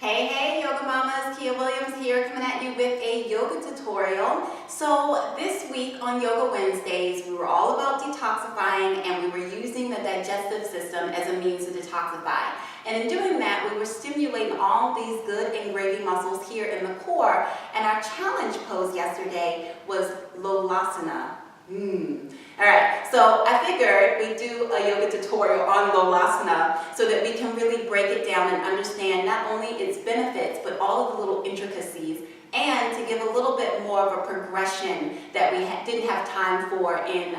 Hey, Yoga Mamas, Kia Williams here coming at you with a yoga tutorial. So this week on Yoga Wednesdays, we were all about detoxifying and we were using the digestive system as a means to detoxify. And in doing that, we were stimulating all these good engraving muscles here in the core. And our challenge pose yesterday was Lolasana. Alright, so I figured we'd do a yoga tutorial on Lolasana so that we can really break it down and understand not only its benefits, but all of the little intricacies, and to give a little bit more of a progression that we didn't have time for in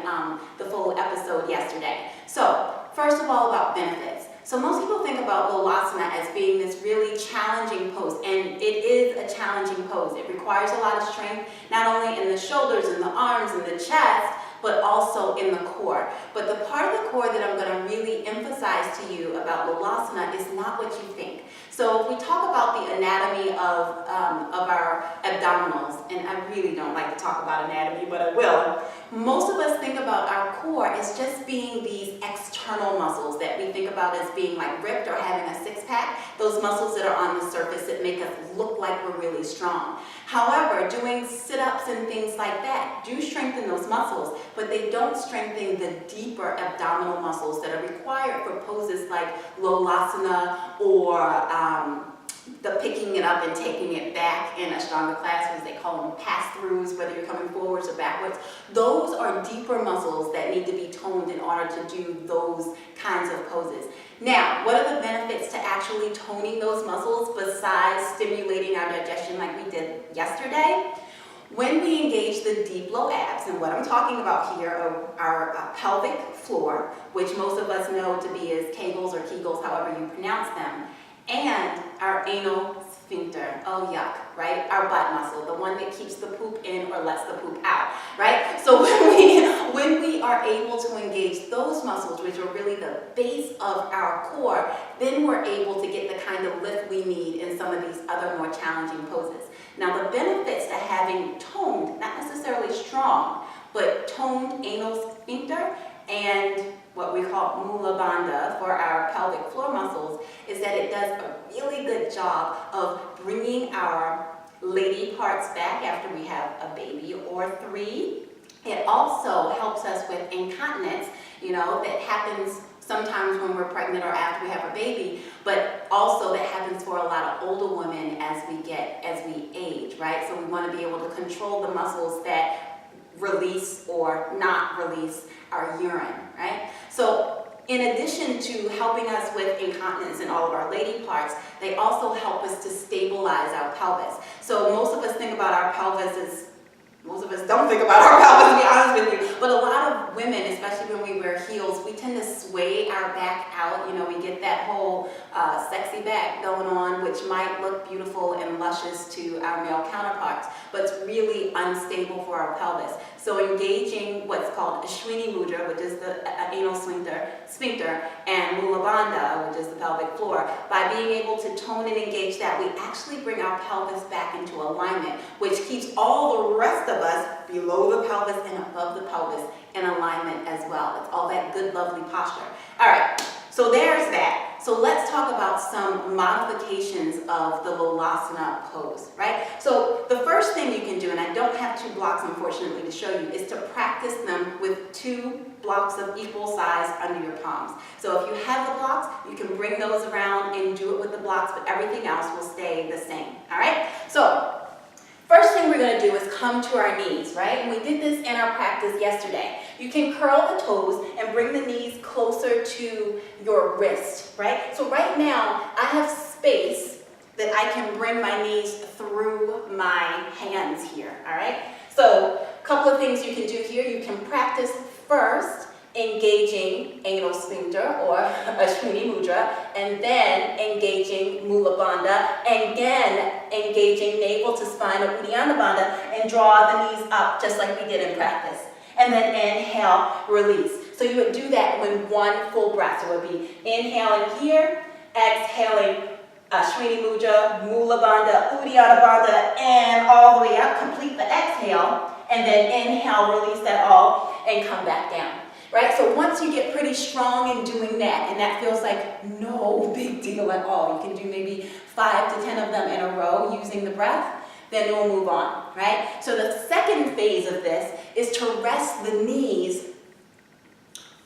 the full episode yesterday. So, first of all, about benefits. So most people think about Lolasana as being this really challenging pose, and it is a challenging pose. It requires a lot of strength, not only in the shoulders and the arms and the chest, but also in the core. But the part of the core that I'm going to really emphasize to you about Lolasana is not what you think. So if we talk about the anatomy of our abdominals, and I really don't like to talk about anatomy, but I will. Most of us think about our core as just being these external muscles that we think about as being like ripped or having a six-pack, those muscles that are on the surface that make us look like we're really strong. However, doing sit-ups and things like that do strengthen those muscles, but they don't strengthen the deeper abdominal muscles that are required for poses like Lolasana or the picking it up and taking it back in Ashtanga classes. They call them pass-throughs, whether you're coming forwards or backwards. Those are deeper muscles that need to be toned in order to do those kinds of poses. Now, what are the benefits to actually toning those muscles besides stimulating our digestion like we did yesterday? When we engage the deep low abs, and what I'm talking about here are our pelvic floor, which most of us know to be as Kegels or Kegels, however you pronounce them, and our anal sphincter, oh yuck, right? Our butt muscle, the one that keeps the poop in or lets the poop out, right? So when we are able to engage those muscles, which are really the base of our core, then we're able to get the kind of lift we need in some of these other more challenging poses. Now the benefits to having toned, not necessarily strong, but toned anal sphincter and what we call Mula Bandha for our pelvic floor muscles is that it does a really good job of bringing our lady parts back after we have a baby or three. It also helps us with incontinence, that happens sometimes when we're pregnant or after we have a baby, but also that happens for a lot of older women as we age, right? So we want to be able to control the muscles that release or not release our urine, right? So in addition to helping us with incontinence in all of our lady parts, they also help us to stabilize our pelvis. So most of us think about our pelvis as, most of us don't think about our pelvis, to be honest with you, but a lot of women, especially when we wear heels, we tend to sway our back out. We get that whole sexy back going on, which might look beautiful and luscious to our male counterparts, but it's really unstable for our pelvis. So engaging what's called Ashwini Mudra, which is the anal sphincter, and Mula Bandha, which is the pelvic floor, by being able to tone and engage that, we actually bring our pelvis back into alignment, which keeps all the rest of us below the pelvis and above the pelvis in alignment as well. It's all that good, lovely posture. All right, so there's that. So let's talk about some modifications of the Lolasana pose, right? So the first thing you can do, and I don't have 2 blocks unfortunately to show you, is to practice them with 2 blocks of equal size under your palms. So if you have the blocks, you can bring those around and do it with the blocks, but everything else will stay the same, all right? So first thing we're going to do is come to our knees, right? And we did this in our practice yesterday. You can curl the toes and bring the knees closer to your wrist, right? So right now, I have space that I can bring my knees through my hands here, all right? So a couple of things you can do here. You can practice first engaging anal sphincter or Ashwini Mudra, and then engaging Mula Bandha, and again engaging navel to spine or Uddiyana Bandha, and draw the knees up just like we did in practice. And then inhale, release. So you would do that with 1 full breath. So it would be inhaling here, exhaling Ashwini Mudra, Mula Bandha, Uddiyana Bandha, and all the way up. Complete the exhale, and then inhale, release that all, and come back down. right? So once you get pretty strong in doing that, and that feels like no big deal at all, you can do maybe 5 to 10 of them in a row using the breath, then we'll move on, right? So the second phase of this is to rest the knees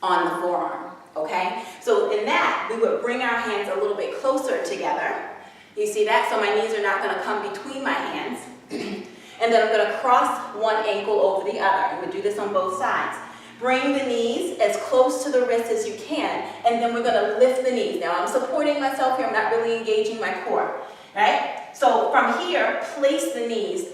on the forearm, okay? So in that, we would bring our hands a little bit closer together. You see that? So my knees are not going to come between my hands. And then I'm going to cross one ankle over the other. And we do this on both sides. Bring the knees as close to the wrist as you can, and then we're going to lift the knees. Now I'm supporting myself here. I'm not really engaging my core, right? So from here, place the knees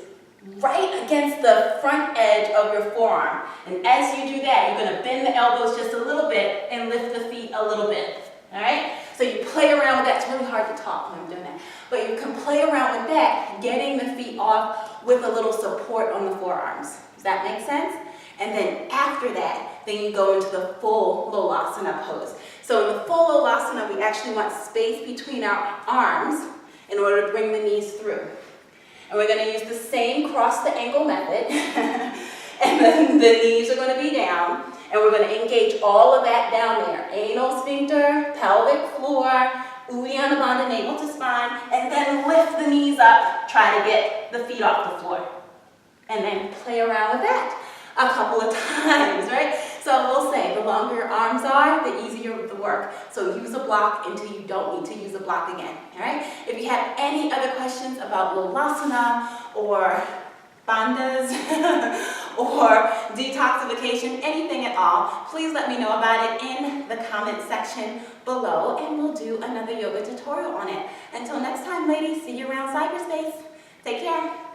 right against the front edge of your forearm. And as you do that, you're going to bend the elbows just a little bit and lift the feet a little bit, all right? So you play around with that. It's really hard to talk when I'm doing that. But you can play around with that, getting the feet off with a little support on the forearms. Does that make sense? And then after that, then you go into the full Lolasana pose. So in the full Lolasana, we actually want space between our arms in order to bring the knees through. And we're going to use the same cross the ankle method. And then the knees are going to be down. And we're going to engage all of that down there. Anal sphincter, pelvic floor, Uddiyana Bandha, navel to spine. And then lift the knees up. Try to get the feet off the floor. And then play around with that a couple of times, right? So we'll say the longer your arms are, the easier the work. So use a block until you don't need to use a block again, all right? If you have any other questions about Lolasana or bandhas or detoxification, anything at all, please let me know about it in the comment section below, and we'll do another yoga tutorial on it. Until next time, ladies, see you around cyberspace. Take care.